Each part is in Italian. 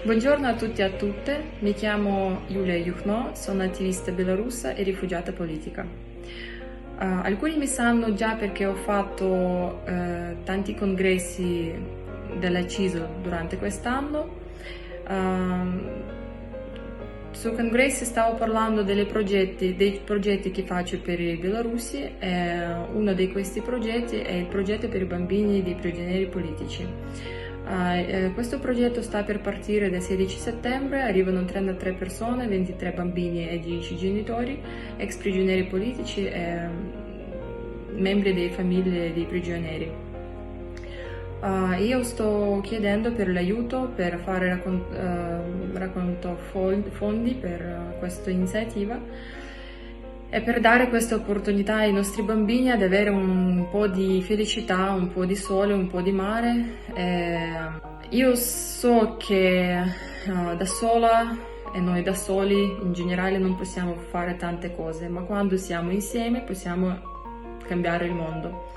Buongiorno a tutti e a tutte, mi chiamo Yulia Yukhno, sono attivista belarusa e rifugiata politica. Alcuni mi sanno già perché ho fatto tanti congressi della CISL durante quest'anno. Su congressi stavo parlando dei progetti che faccio per i belorussi e uno di questi progetti è il progetto per i bambini di prigionieri politici. Questo progetto sta per partire dal 16 settembre, arrivano 33 persone, 23 bambini e 10 genitori, ex prigionieri politici e membri delle famiglie dei prigionieri. Io sto chiedendo per l'aiuto per fare racconto fondi per questa iniziativa e per dare questa opportunità ai nostri bambini ad avere un po' di felicità, un po' di sole, un po' di mare. Io so che da sola e noi da soli in generale non possiamo fare tante cose, ma quando siamo insieme possiamo cambiare il mondo.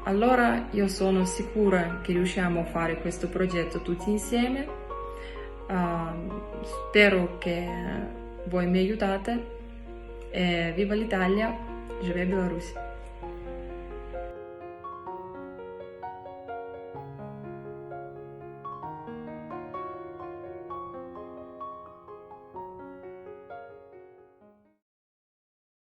Allora io sono sicura che riusciamo a fare questo progetto tutti insieme. Spero che voi mi aiutate. Viva l'Italia, живе Беларусь!